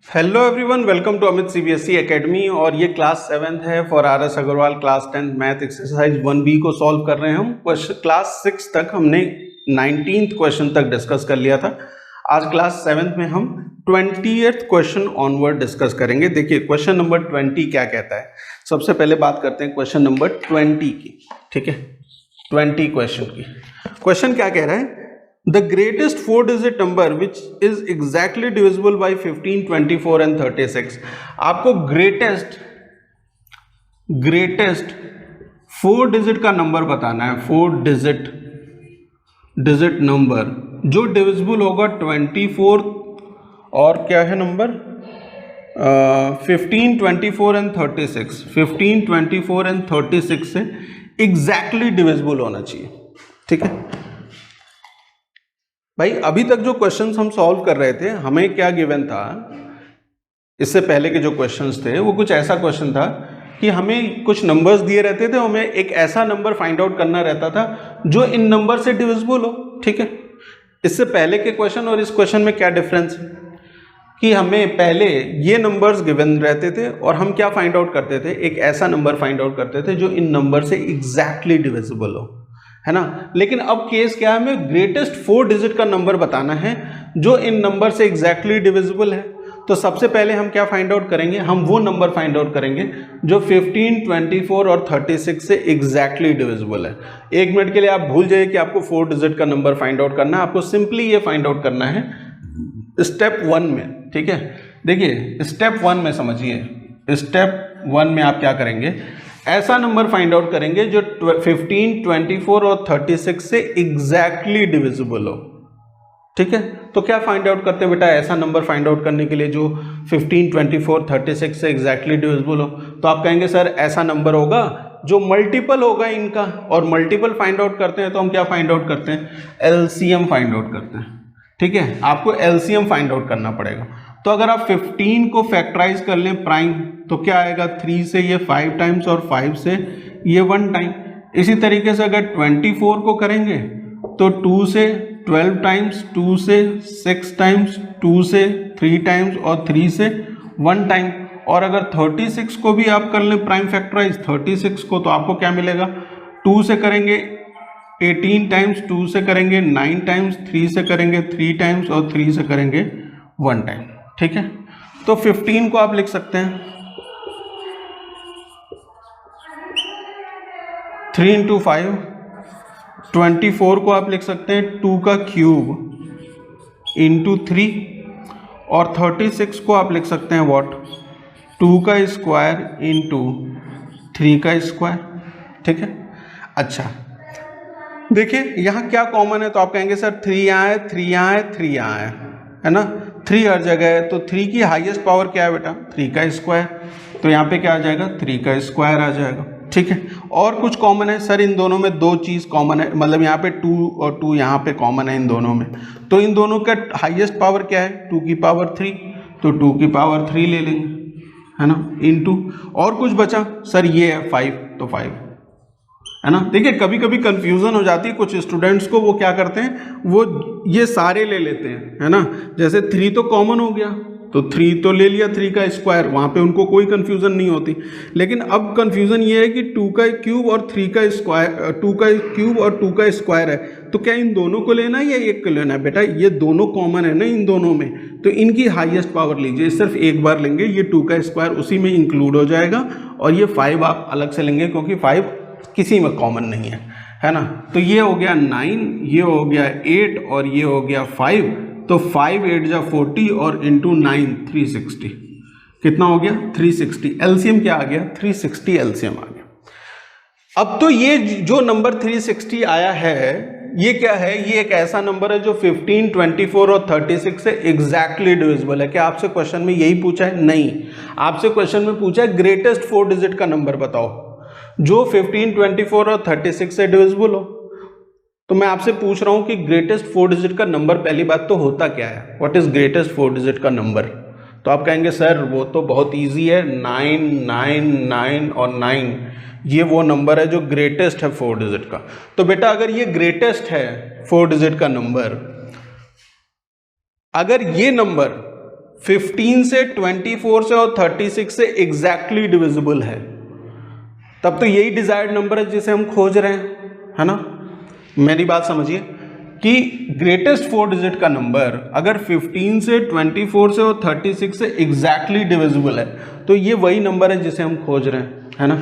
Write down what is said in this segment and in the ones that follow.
Hello everyone, welcome to Amit CBSE academy. और ये class 7th है for R S. Aggarwal. Class 10 math exercise 1B को solve कर रहे हैं हम। क्लास 6 तक हमने 19th क्वेश्चन तक डिस्कस कर लिया था। आज क्लास 7th में हम 20th क्वेश्चन ऑनवर्ड डिस्कस करेंगे। देखिए क्वेश्चन नंबर 20 क्या कहता है। सबसे पहले बात करते हैं क्वेश्चन नंबर 20 की। ठीक है, 20 क्वेश्चन की। क्वेश्चन क्या कह रहा है? The greatest 4-digit number which is exactly divisible by 15, 24 and 36। आपको greatest 4 डिजिट का नंबर बताना है। 4 डिजिट नंबर जो डिविजिबल होगा 24 और क्या है नंबर 15, 24 एंड 36। 15, 24 एंड 36 से एग्जैक्टली डिविजिबल होना चाहिए। ठीक है भाई, अभी तक जो क्वेश्चंस हम सॉल्व कर रहे थे, हमें क्या गिवन था? इससे पहले के जो क्वेश्चंस थे वो कुछ ऐसा क्वेश्चन था कि हमें कुछ नंबर्स दिए रहते थे, हमें एक ऐसा नंबर फाइंड आउट करना रहता था जो इन नंबर से डिविजिबल हो। ठीक है, इससे पहले के क्वेश्चन और इस क्वेश्चन में क्या डिफरेंस है कि हमें पहले ये नंबर्स गिवन रहते थे और हम क्या फाइंड आउट करते थे, एक ऐसा नंबर फाइंड आउट करते थे जो इन नंबर से एग्जैक्टली डिविजिबल हो, है ना। लेकिन अब केस क्या है, हमें ग्रेटेस्ट 4 डिजिट का नंबर बताना है जो इन नंबर से एग्जैक्टली डिविजिबल है। तो सबसे पहले हम क्या फाइंड आउट करेंगे? हम वो नंबर फाइंड आउट करेंगे जो 15, 24 और 36 से एग्जैक्टली डिविजिबल है। एक मिनट के लिए आप भूल जाइए कि आपको 4 डिजिट का नंबर फाइंड आउट करना है। आपको सिंपली ये फाइंड आउट करना है स्टेप 1 में। ठीक है, देखिए स्टेप 1 में समझिए। स्टेप 1 में आप क्या करेंगे? ऐसा नंबर फाइंड आउट करेंगे जो 15, 24 और 36 से एग्जैक्टली डिविजिबल हो। ठीक है, तो क्या फाइंड आउट करते हैं बेटा? ऐसा नंबर फाइंड आउट करने के लिए जो 15, 24, 36 से एग्जैक्टली डिविजिबल हो, तो आप कहेंगे सर ऐसा नंबर होगा जो मल्टीपल होगा इनका। और मल्टीपल फाइंड आउट करते हैं तो हम क्या फाइंड आउट करते हैं? एलसीएम फाइंड आउट करते हैं। ठीक है, आपको एलसीएम फाइंड आउट करना पड़ेगा। तो अगर आप 15 को फैक्टराइज कर लें प्राइम, तो क्या आएगा? 3 से ये 5 टाइम्स और 5 से ये 1 टाइम। इसी तरीके से अगर 24 को करेंगे तो 2 से 12 टाइम्स, 2 से 6 टाइम्स, 2 से 3 टाइम्स और 3 से 1 टाइम। और अगर 36 को भी आप कर लें प्राइम फैक्टराइज 36 को, तो आपको क्या मिलेगा? 2 से करेंगे 18 टाइम्स, 2 से करेंगे 9 टाइम्स, 3 से करेंगे 3 टाइम्स और 3 से करेंगे 1 टाइम। ठीक है, तो 15 को आप लिख सकते हैं 3 इंटू 5। 24 को आप लिख सकते हैं 2 का क्यूब इंटू 3। और 36 को आप लिख सकते हैं व्हाट? 2 का स्क्वायर इंटू 3 का स्क्वायर। ठीक है, अच्छा देखिए यहाँ क्या कॉमन है? तो आप कहेंगे सर 3 यहाँ है, 3 यहाँ है, 3 यहाँ है ना। 3 हर जगह है, तो 3 की हाईएस्ट पावर क्या है बेटा? 3 का स्क्वायर। तो यहाँ पे क्या आ जाएगा? 3 का स्क्वायर आ जाएगा। ठीक है, और कुछ कॉमन है सर? इन दोनों में 2 चीज़ कॉमन है, मतलब यहाँ पे 2 और 2 यहाँ पे कॉमन है इन दोनों में। तो इन दोनों का हाईएस्ट पावर क्या है? 2 की पावर 3। तो 2 की पावर 3 ले लेंगे, है ना, इंटू। और कुछ बचा सर? ये है 5, तो 5, है ना। देखिए कभी कभी कंफ्यूजन हो जाती है कुछ स्टूडेंट्स को, वो क्या करते हैं, वो ये सारे ले लेते हैं, है ना। जैसे 3 तो कॉमन हो गया, तो 3 तो ले लिया, 3 का स्क्वायर, वहाँ पे उनको कोई कंफ्यूजन नहीं होती। लेकिन अब कंफ्यूजन ये है कि 2 का क्यूब और 3 का स्क्वायर, 2 का क्यूब और 2 का स्क्वायर है, तो क्या इन दोनों को लेना है या एक को लेना है? बेटा ये दोनों कॉमन है ना इन दोनों में, तो इनकी हाईएस्ट पावर लीजिए। सिर्फ एक बार लेंगे, ये 2 का स्क्वायर उसी में इंक्लूड हो जाएगा, और ये 5 आप अलग से लेंगे क्योंकि 5 किसी में कॉमन नहीं है ना। तो ये हो गया 9, ये हो गया 8 और ये हो गया 5। तो 5 8 जा 40 और इंटू 9 360। कितना हो गया? 360। एलसीएम क्या आ गया? 360 एलसीएम आ गया। अब तो ये जो नंबर 360 आया है, ये क्या है? ये एक ऐसा नंबर है जो 15, 24 और 36 से एग्जैक्टली डिविजिबल है। क्या आपसे क्वेश्चन में यही पूछा है? नहीं, आपसे क्वेश्चन में पूछा है ग्रेटेस्ट 4 डिजिट का नंबर बताओ जो 15, 24 और 36 से डिविजिबल हो। तो मैं आपसे पूछ रहा हूं कि ग्रेटेस्ट 4 डिजिट का नंबर, पहली बात तो होता क्या है? व्हाट इज ग्रेटेस्ट 4 डिजिट का नंबर? तो आप कहेंगे सर वो तो बहुत इजी है, 9 9 9 और 9, ये वो नंबर है जो ग्रेटेस्ट है 4 डिजिट का। तो बेटा अगर ये ग्रेटेस्ट है 4 डिजिट का नंबर, अगर ये नंबर 15 से 24 से और 36 से एग्जैक्टली डिविजिबल है, तब तो यही डिजायर्ड नंबर है जिसे हम खोज रहे हैं, है ना। मेरी बात समझिए कि ग्रेटेस्ट 4 डिजिट का नंबर अगर 15 से 24 से और 36 से एग्जैक्टली डिविजिबल है तो ये वही नंबर है जिसे हम खोज रहे हैं, है ना।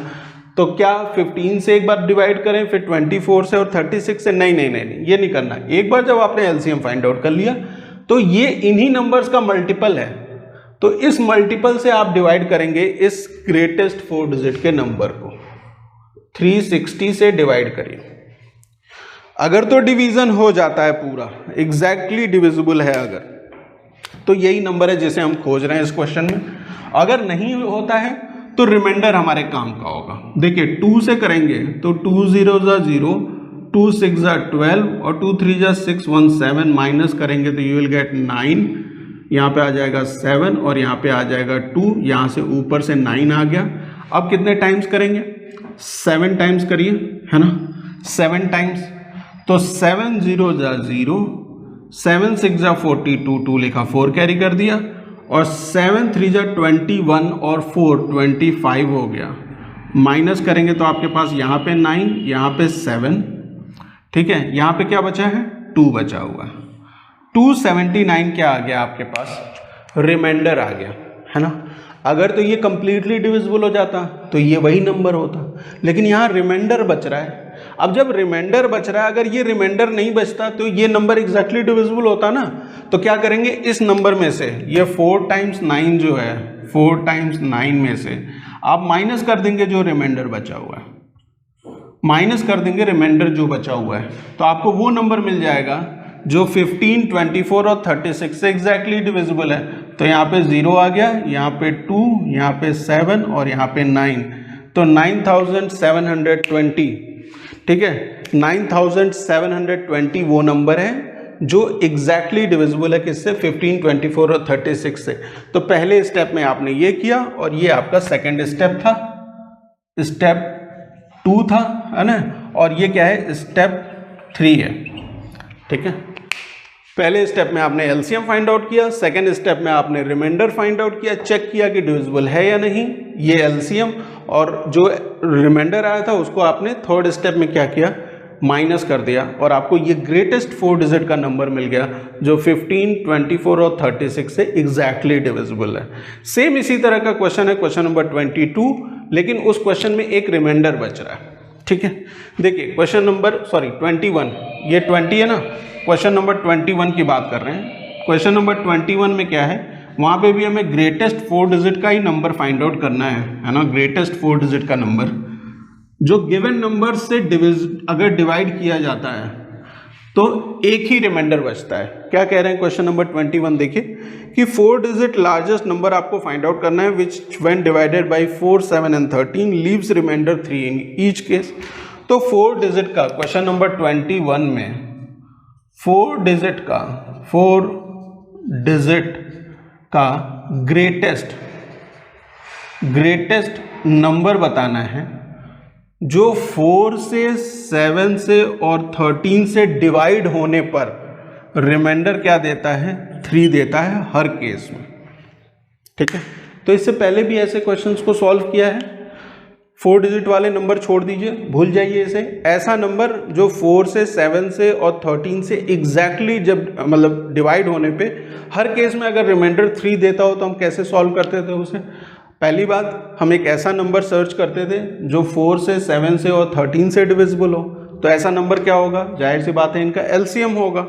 तो क्या 15 से एक बार डिवाइड करें फिर 24 से और 36 से? नहीं नहीं नहीं नहीं, ये नहीं करना। एक बार जब आपने एलसीएम फाइंड आउट कर लिया तो ये इन्हीं नंबर्स का मल्टीपल है, तो इस मल्टीपल से आप डिवाइड करेंगे इस ग्रेटेस्ट 4 डिजिट के नंबर को। 360 से डिवाइड करिए, अगर तो डिवीजन हो जाता है पूरा, एग्जैक्टली डिविजिबल है अगर, तो यही नंबर है जिसे हम खोज रहे हैं इस क्वेश्चन में। अगर नहीं होता है तो रिमाइंडर हमारे काम का होगा। देखिए 2 से करेंगे तो 2 0 0, 2 6 12 और 2 3 6 1 7, माइनस करेंगे तो यू विल गेट 9, यहाँ पे आ जाएगा 7 और यहाँ पे आ जाएगा 2, यहाँ से ऊपर से 9 आ गया। अब कितने टाइम्स करेंगे? 7 टाइम्स करिए, है ना, 7 टाइम्स। तो 7 0 0, 7 6 42, 2 लिखा 4 कैरी कर दिया, और 7 3 21 और 4 25 हो गया। माइनस करेंगे तो आपके पास यहाँ पे 9, यहाँ पे 7, ठीक है, यहाँ पे क्या बचा है? 2 बचा हुआ है। 279 क्या आ गया आपके पास? रिमाइंडर आ गया, है ना। अगर तो ये कंप्लीटली डिविजिबल हो जाता तो ये वही नंबर होता, लेकिन यहाँ रिमाइंडर बच रहा है। अब जब रिमाइंडर बच रहा है, अगर ये रिमाइंडर नहीं बचता तो ये नंबर एग्जैक्टली डिविजिबल होता ना। तो क्या करेंगे, इस नंबर में से ये 4 टाइम्स 9 जो है, 4 टाइम्स 9 में से आप माइनस कर देंगे जो रिमाइंडर बचा हुआ है, माइनस कर देंगे रिमाइंडर जो बचा हुआ है, तो आपको वो नंबर मिल जाएगा जो 15, 24 और 36 से एग्जैक्टली डिविजिबल है। तो यहाँ पे 0 आ गया, यहाँ पे 2, यहाँ पे 7 और यहाँ पे 9, तो 9720, ठीक है, 9720 वो नंबर है जो एग्जैक्टली डिविजिबल है किससे? 15, 24 और 36 से। तो पहले स्टेप में आपने ये किया और ये आपका सेकंड स्टेप था, स्टेप 2 था, है ना, और ये क्या है? स्टेप 3 है, ठीक है। पहले स्टेप में आपने एलसीएम फाइंड आउट किया, सेकंड स्टेप में आपने रिमाइंडर फाइंड आउट किया, चेक किया कि डिविजिबल है या नहीं ये एलसीएम, और जो रिमाइंडर आया था उसको आपने थर्ड स्टेप में क्या किया? माइनस कर दिया, और आपको ये ग्रेटेस्ट 4 डिजिट का नंबर मिल गया जो 15, 24 और 36 से एग्जैक्टली डिविजिबल है। सेम इसी तरह का क्वेश्चन है क्वेश्चन नंबर 22, लेकिन उस क्वेश्चन में एक रिमाइंडर बच रहा है, ठीक है। देखिए क्वेश्चन नंबर 21, ये 20 है ना, क्वेश्चन नंबर 21 की बात कर रहे हैं। क्वेश्चन नंबर 21 में क्या है, वहाँ पे भी हमें ग्रेटेस्ट 4 डिजिट का ही नंबर फाइंड आउट करना है ना, ग्रेटेस्ट 4 डिजिट का नंबर जो गिवन नंबर से अगर डिवाइड किया जाता है तो एक ही रिमाइंडर बचता है। क्या कह रहे हैं क्वेश्चन नंबर 21, देखिए कि 4 डिजिट लार्जेस्ट नंबर आपको फाइंड आउट करना है which when divided by 4, 7 and 13 leaves remainder 3 in each case. तो 4 डिजिट का क्वेश्चन नंबर 21 में 4 डिजिट का ग्रेटेस्ट नंबर बताना है जो 4 से 7 से और 13 से डिवाइड होने पर रिमाइंडर क्या देता है? 3 देता है हर केस में, ठीक है। तो इससे पहले भी ऐसे क्वेश्चंस को सॉल्व किया है। 4 डिजिट वाले नंबर छोड़ दीजिए, भूल जाइए इसे। ऐसा नंबर जो 4 से 7 से और 13 से एग्जैक्टली जब मतलब डिवाइड होने पे हर केस में अगर रिमाइंडर 3 देता हो तो हम कैसे सॉल्व करते थे उसे? पहली बात, हम एक ऐसा नंबर सर्च करते थे जो 4 से 7 से और 13 से डिविजिबल हो। तो ऐसा नंबर क्या होगा? जाहिर सी बात है इनका एलसीएम होगा,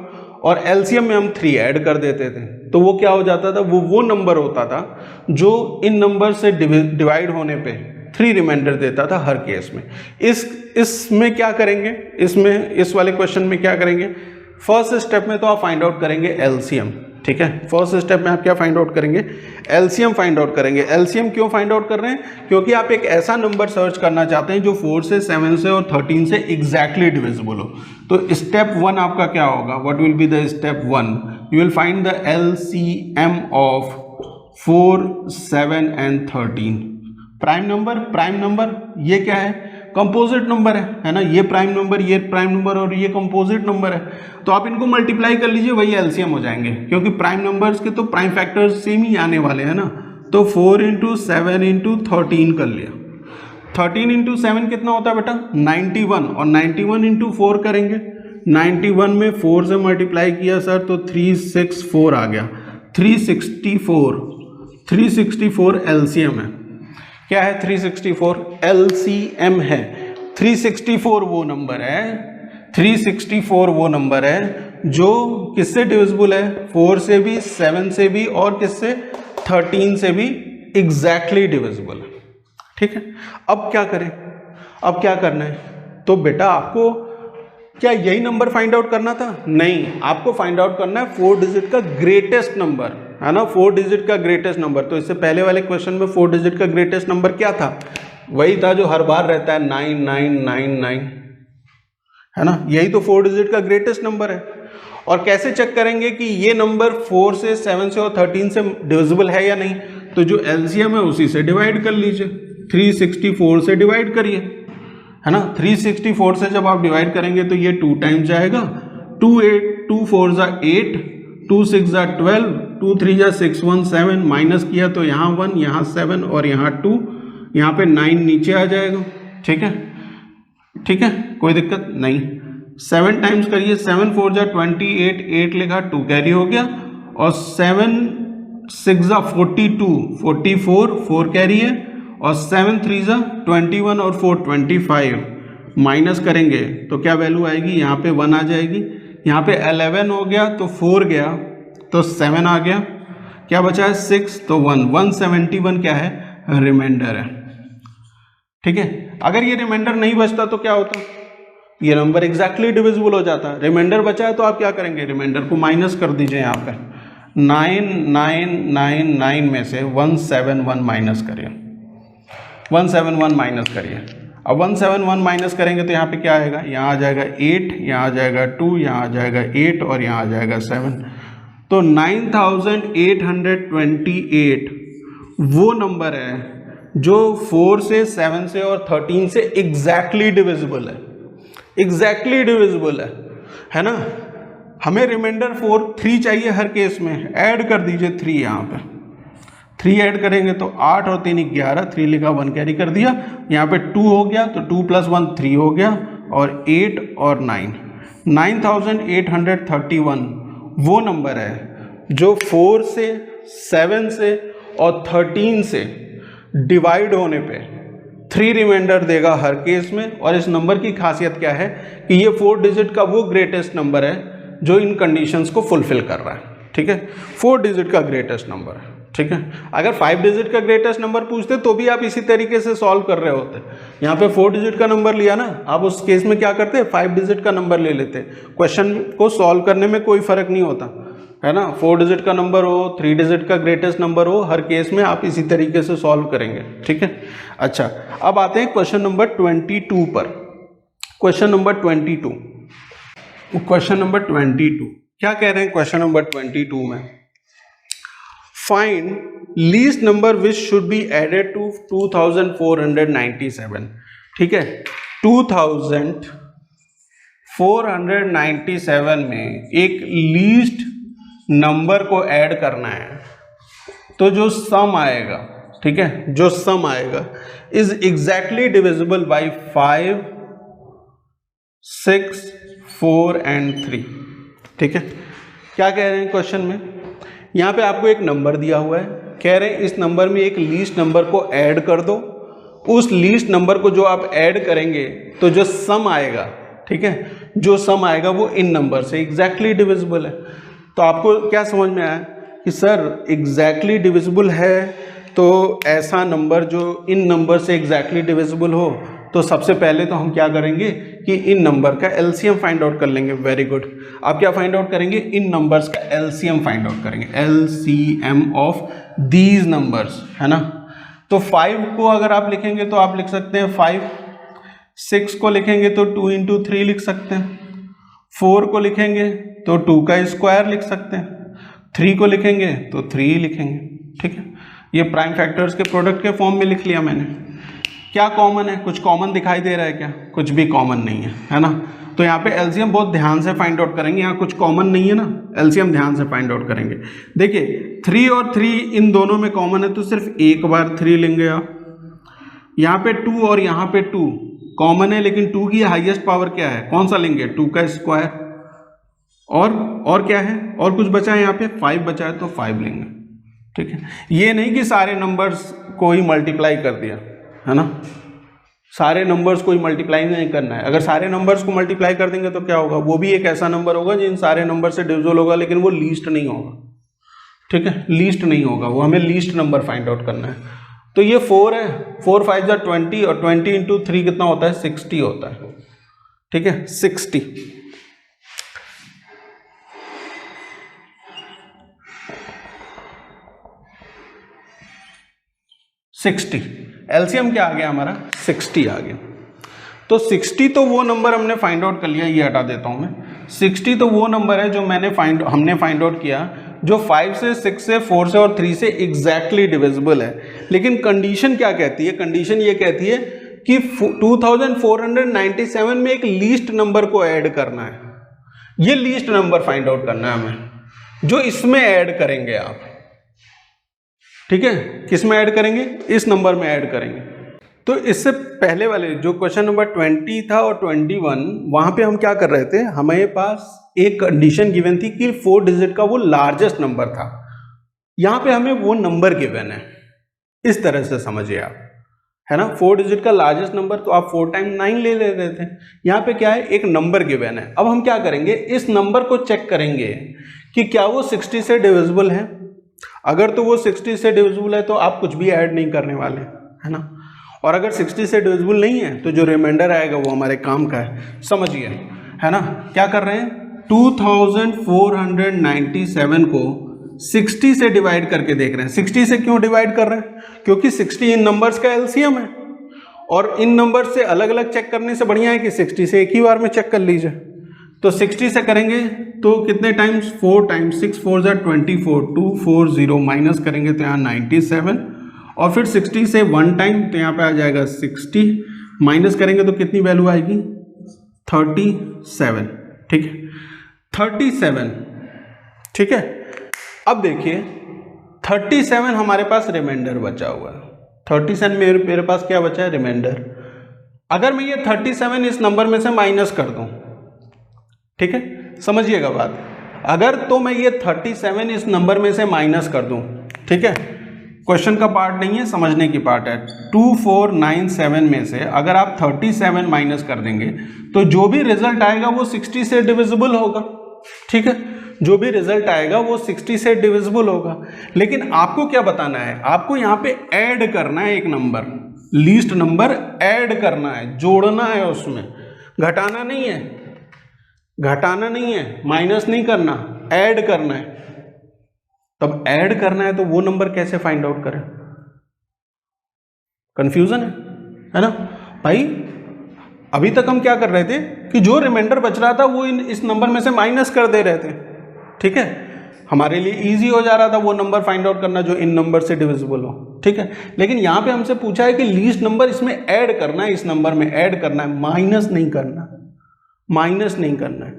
और एलसीएम में हम 3 ऐड कर देते थे तो वो क्या हो जाता था? वो नंबर होता था जो इन नंबर से डिवाइड होने पे 3 रिमाइंडर देता था हर केस में। इसमें क्या करेंगे? इस वाले क्वेश्चन में क्या करेंगे? फर्स्ट स्टेप में तो आप फाइंड आउट करेंगे एलसीएम, ठीक है। फर्स्ट स्टेप में आप क्या फाइंड आउट करेंगे? एलसीएम फाइंड आउट करेंगे। एलसीएम क्यों फाइंड आउट कर रहे हैं? क्योंकि आप एक ऐसा नंबर सर्च करना चाहते हैं जो 4 से 7 से और 13 से एग्जैक्टली डिविजिबल हो। तो स्टेप 1 आपका क्या होगा? What will be the step 1? You will find the LCM of 4, 7 and 13। Prime number ये क्या है? कंपोजिट नंबर है ना, ये प्राइम नंबर और ये कंपोजिट नंबर है, तो आप इनको मल्टीप्लाई कर लीजिए, वही एलसीएम हो जाएंगे, क्योंकि प्राइम नंबर्स के तो प्राइम फैक्टर्स सेम ही आने वाले हैं ना। तो 4 × 7 × 13 कर लिया। 13 × 7 कितना होता है बेटा 91, और 91 × 4 करेंगे, 91 में 4 से मल्टीप्लाई किया सर तो 364 आ गया। 364 एलसीएम है। क्या है 364? एलसीएम है। 364 वो नंबर है, 364 वो नंबर है जो किससे डिविजिबल है? 4 से भी, 7 से भी और किससे? 13 से भी एग्जैक्टली डिविजिबल है। ठीक है, अब क्या करें? अब क्या करना है? तो बेटा आपको क्या यही नंबर फाइंड आउट करना था? नहीं, आपको फाइंड आउट करना है 4 डिजिट का ग्रेटेस्ट नंबर, है ना, 4 डिजिट का ग्रेटेस्ट नंबर। तो इससे पहले वाले क्वेश्चन में 4 डिजिट का ग्रेटेस्ट नंबर क्या था? वही था जो हर बार रहता है 9999, है ना, यही तो 4 डिजिट का ग्रेटेस्ट नंबर है। और कैसे चेक करेंगे कि ये नंबर 4 से, 7 से और 13 से डिविजिबल है या नहीं? तो जो एलसीएम है उसी से डिवाइड कर लीजिए, 364 से डिवाइड करिए, है ना। 364 से जब आप डिवाइड करेंगे तो ये 2 टाइम्स जाएगा, 2 4 = 8, 2 6 = 12, 2 3 = 6, 1 7, माइनस किया तो यहाँ 1, यहाँ 7 और यहाँ 2, यहाँ पे 9 नीचे आ जाएगा। ठीक है, ठीक है, कोई दिक्कत नहीं। 7 टाइम्स करिए, 7 4 = 28, 8 लिखा, 2 कैरी हो गया, और 7 6 = 42, 44, 4 कैरी है, और 7 3 = 21 और 4 25। माइनस करेंगे तो क्या वैल्यू आएगी? यहाँ पे 1 आ जाएगी, यहाँ पे 11 हो गया तो 4 गया तो 7 आ गया, क्या बचा है 6 तो 1, 171 क्या है? रिमाइंडर है। ठीक है, अगर ये रिमाइंडर नहीं बचता तो क्या होता? ये नंबर एग्जैक्टली डिविजिबल हो जाता। रिमाइंडर बचा है तो आप क्या करेंगे? रिमाइंडर को माइनस कर दीजिए, यहाँ पे 9999 में से 171 माइनस करिए, 171 माइनस करिए। अब 171 माइनस करेंगे तो यहाँ पे क्या आएगा? यहाँ आ जाएगा 8, यहाँ आ जाएगा 2, यहाँ आ जाएगा 8 और यहाँ आ जाएगा 7। तो 9828 वो नंबर है जो 4 से, 7 से और 13 से एग्जैक्टली डिविजिबल है, एग्जैक्टली डिविजिबल है ना। हमें रिमाइंडर 3 चाहिए हर केस में, ऐड कर दीजिए 3, यहाँ पे 3 ऐड करेंगे तो 8 और 3 11, 3 लिखा, 1 कैरी कर दिया, यहाँ पे 2 हो गया तो 2 + 1 3 हो गया, और 8 और 9, 9831 वो नंबर है जो 4 से, 7 से और 13 से डिवाइड होने पे 3 रिमाइंडर देगा हर केस में। और इस नंबर की खासियत क्या है कि ये 4 डिजिट का वो ग्रेटेस्ट नंबर है जो इन कंडीशंस को फुलफिल कर रहा है। ठीक है, 4 डिजिट का ग्रेटेस्ट नंबर है। ठीक है, अगर 5 डिजिट का ग्रेटेस्ट नंबर पूछते तो भी आप इसी तरीके से सॉल्व कर रहे होते। यहाँ पे 4 डिजिट का नंबर लिया ना, आप उस केस में क्या करते? 5 डिजिट का नंबर ले लेते। क्वेश्चन को सॉल्व करने में कोई फर्क नहीं होता, है ना। 4 डिजिट का नंबर हो, 3 डिजिट का ग्रेटेस्ट नंबर हो, हर केस में आप इसी तरीके से सॉल्व करेंगे। ठीक है, अच्छा, अब आते हैं क्वेश्चन नंबर 22 पर। क्वेश्चन नंबर 22, क्वेश्चन नंबर 22 क्या कह रहे हैं? क्वेश्चन नंबर 22 में find least number which should be added to 2497। ठीक है, 2497 में एक लीस्ट नंबर को ऐड करना है, तो जो सम आएगा, ठीक है, जो सम आएगा is exactly divisible by 5, 6, 4 and 3। ठीक है, क्या कह रहे हैं क्वेश्चन में? यहाँ पे आपको एक नंबर दिया हुआ है, कह रहे हैं इस नंबर में एक लीस्ट नंबर को ऐड कर दो। उस लीस्ट नंबर को जो आप ऐड करेंगे तो जो सम आएगा, ठीक है, जो सम आएगा वो इन नंबर से एग्जैक्टली डिविजिबल है। तो आपको क्या समझ में आया कि सर एग्जैक्टली डिविजिबल है, तो ऐसा नंबर जो इन नंबर से एग्जैक्टली डिविजिबल हो, तो सबसे पहले तो हम क्या करेंगे कि इन नंबर का एलसीएम फाइंड आउट कर लेंगे। वेरी गुड, आप क्या फाइंड आउट करेंगे? इन नंबर्स का एलसीएम फाइंड आउट करेंगे, एलसीएम ऑफ दीज नंबर्स, है ना। तो 5 को अगर आप लिखेंगे तो आप लिख सकते हैं 5, 6 को लिखेंगे तो 2 × 3 लिख सकते हैं, 4 को लिखेंगे तो 2 का स्क्वायर लिख सकते हैं, 3 को लिखेंगे तो 3 लिखेंगे। ठीक है, ये प्राइम फैक्टर्स के प्रोडक्ट के फॉर्म में लिख लिया मैंने। क्या कॉमन है? कुछ कॉमन दिखाई दे रहा है क्या? कुछ भी कॉमन नहीं है ना? तो यहाँ पे एलसीएम बहुत ध्यान से फाइंड आउट करेंगे, यहाँ कुछ कॉमन नहीं है ना, एलसीएम ध्यान से फाइंड आउट करेंगे। देखिए 3 और 3 इन दोनों में कॉमन है तो सिर्फ एक बार 3 लेंगे आप। यहाँ पे 2 और यहाँ पे 2 कॉमन है, लेकिन 2 की हाईएस्ट पावर क्या है? कौन सा लेंगे? 2 का स्क्वायर। और क्या है? और कुछ बचा है? यहाँ पे 5 बचा है तो 5 लेंगे। ठीक है, ये नहीं कि सारे नंबर्स को ही मल्टीप्लाई कर दिया, है ना? सारे नंबर्स को ही मल्टीप्लाई नहीं करना है। अगर सारे नंबर्स को मल्टीप्लाई कर देंगे तो क्या होगा? वो भी एक ऐसा नंबर होगा जिन सारे नंबर से डिविजिबल होगा, लेकिन वो लीस्ट नहीं होगा। ठीक है, लीस्ट नहीं होगा वो, हमें लीस्ट नंबर फाइंड आउट करना है। तो ये 4 है, 4 5 जा 20 और 20 इंटू 3 कितना होता है? 60 होता है। ठीक है, 60। एलसीएम क्या आ गया हमारा? 60 आ गया। तो 60 तो वो नंबर हमने फाइंड आउट कर लिया, ये हटा देता हूं मैं। 60 तो वो नंबर है जो हमने फाइंड आउट किया जो 5 से 6 से 4 से और 3 से एग्जैक्टली डिविजिबल है। लेकिन कंडीशन क्या कहती है? कंडीशन ये कहती है कि 2497 में एक लीस्ट नंबर को ऐड करना है। ये लीस्ट नंबर फाइंड आउट करना है हमें, जो इसमें ऐड करेंगे आप। ठीक है, किस में ऐड करेंगे? इस नंबर में ऐड करेंगे। तो इससे पहले वाले जो क्वेश्चन नंबर 20 था और 21, वहां पे हम क्या कर रहे थे? हमारे पास एक कंडीशन गिवन थी कि 4 डिजिट का वो लार्जेस्ट नंबर था। यहां पे हमें वो नंबर गिवन है, इस तरह से समझिए आप, है ना? 4 डिजिट का लार्जेस्ट नंबर, तो आप 4 टाइम 9 ले रहे थे। यहाँ पे क्या है? एक नंबर गिवन है। अब हम क्या करेंगे? इस नंबर को चेक करेंगे कि क्या वो 60 से डिविजिबल है। अगर तो वो 60 से डिविजिबल है तो आप कुछ भी ऐड नहीं करने वाले, है ना? और अगर 60 से डिविजिबल नहीं है तो जो रिमाइंडर आएगा वो हमारे काम का है, समझिए, है ना? क्या कर रहे हैं? 2497 को 60 से डिवाइड करके देख रहे हैं। 60 से क्यों डिवाइड कर रहे हैं? क्योंकि 60 इन नंबर्स का एलसीएम है, और इन नंबर से अलग अलग चेक करने से बढ़िया है कि 60 से एक ही बार में चेक कर लीजिए। तो 60 से करेंगे तो कितने टाइम्स? 4 टाइम्स। 6 4 जा 24, 240 माइनस करेंगे तो यहाँ 97, और फिर 60 से 1 टाइम तो यहाँ पे आ जाएगा 60, माइनस करेंगे तो कितनी वैल्यू आएगी? 37। ठीक है, 37। ठीक है, अब देखिए 37 हमारे पास रिमाइंडर बचा हुआ है। 37 मेरे पास क्या बचा है? रिमाइंडर। अगर मैं ये 37 इस नंबर में से माइनस कर दूं, ठीक है, समझिएगा बात, अगर तो मैं ये 37 इस नंबर में से माइनस कर दूं, ठीक है, क्वेश्चन का पार्ट नहीं है, समझने की पार्ट है। 2497 में से अगर आप 37 माइनस कर देंगे तो जो भी रिजल्ट आएगा वो 60 से डिविजिबल होगा। ठीक है, जो भी रिजल्ट आएगा वो 60 से डिविजिबल होगा। लेकिन आपको क्या बताना है? आपको यहाँ पे ऐड करना है एक नंबर, लीस्ट नंबर ऐड करना है, जोड़ना है, उसमें घटाना नहीं है, घटाना नहीं है, माइनस नहीं करना, ऐड करना है। तब ऐड करना है तो वो नंबर कैसे फाइंड आउट करें? कंफ्यूजन है ना भाई? अभी तक हम क्या कर रहे थे कि जो रिमाइंडर बच रहा था वो इस नंबर में से माइनस कर दे रहे थे। ठीक है, हमारे लिए इजी हो जा रहा था वो नंबर फाइंड आउट करना जो इन नंबर से डिविजिबल हो। ठीक है, लेकिन यहां पे हमसे पूछा है कि लीस्ट नंबर इसमें ऐड करना है, इस नंबर में ऐड करना है, माइनस नहीं करना, माइनस नहीं करना है।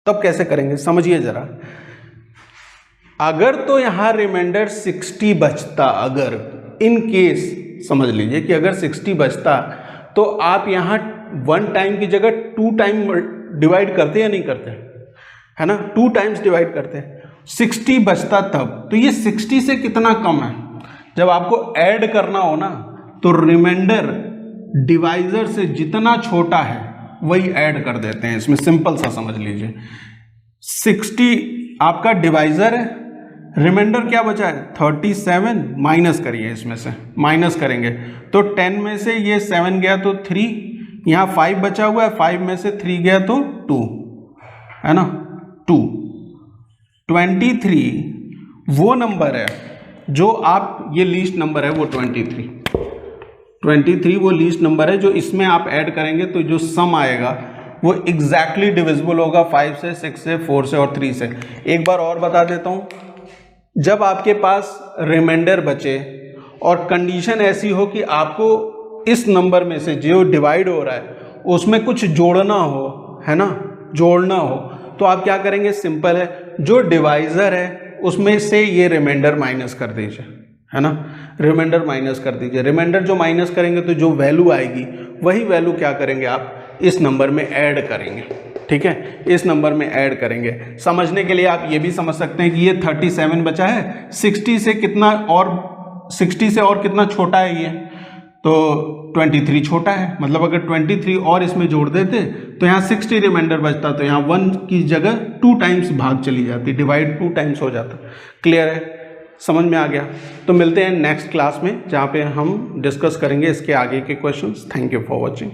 तब कैसे करेंगे? समझिए जरा। अगर तो यहां रिमाइंडर 60 बचता, अगर इन केस समझ लीजिए कि अगर 60 बचता तो आप यहां 1 टाइम की जगह 2 टाइम डिवाइड करते या नहीं करते, है ना? 2 टाइम्स डिवाइड करते हैं। 60 बचता तब, तो ये 60 से कितना कम है? जब आपको ऐड करना हो ना तो रिमाइंडर डिवाइजर से जितना छोटा है वही ऐड कर देते हैं। इसमें सिंपल सा समझ लीजिए, 60 आपका डिवाइजर है, रिमाइंडर क्या बचा है? 37, माइनस करिए, इसमें से माइनस करेंगे तो 10 में से ये 7 गया तो 3, यहाँ 5 बचा हुआ है, 5 में से 3 गया तो 2, है ना? 2। 23 वो नंबर है जो आप, ये लीस्ट नंबर है वो 23 वो लीस्ट नंबर है जो इसमें आप ऐड करेंगे तो जो सम आएगा वो एग्जैक्टली डिविजिबल होगा 5 से, 6 से, 4 से और 3 से। एक बार और बता देता हूँ, जब आपके पास रिमाइंडर बचे और कंडीशन ऐसी हो कि आपको इस नंबर में से जो डिवाइड हो रहा है उसमें कुछ जोड़ना हो, है ना, जोड़ना हो, तो आप क्या करेंगे, सिंपल है, जो डिवाइज़र है उसमें से ये रिमाइंडर माइनस कर दीजिए, है ना, रिमाइंडर माइनस कर दीजिए। रिमाइंडर जो माइनस करेंगे तो जो वैल्यू आएगी वही वैल्यू क्या करेंगे आप इस नंबर में ऐड करेंगे, ठीक है, इस नंबर में ऐड करेंगे। समझने के लिए आप ये भी समझ सकते हैं कि ये 37 बचा है, 60 से कितना और 60 से और कितना छोटा है ये, तो 23 छोटा है, मतलब अगर 23 और इसमें जोड़ देते तो यहाँ 60 रिमाइंडर बचता, तो यहाँ 1 की जगह 2 टाइम्स भाग चली जाती, डिवाइड 2 टाइम्स हो जाता। क्लियर है, समझ में आ गया? तो मिलते हैं नेक्स्ट क्लास में जहाँ पे हम डिस्कस करेंगे इसके आगे के questions. Thank you for watching.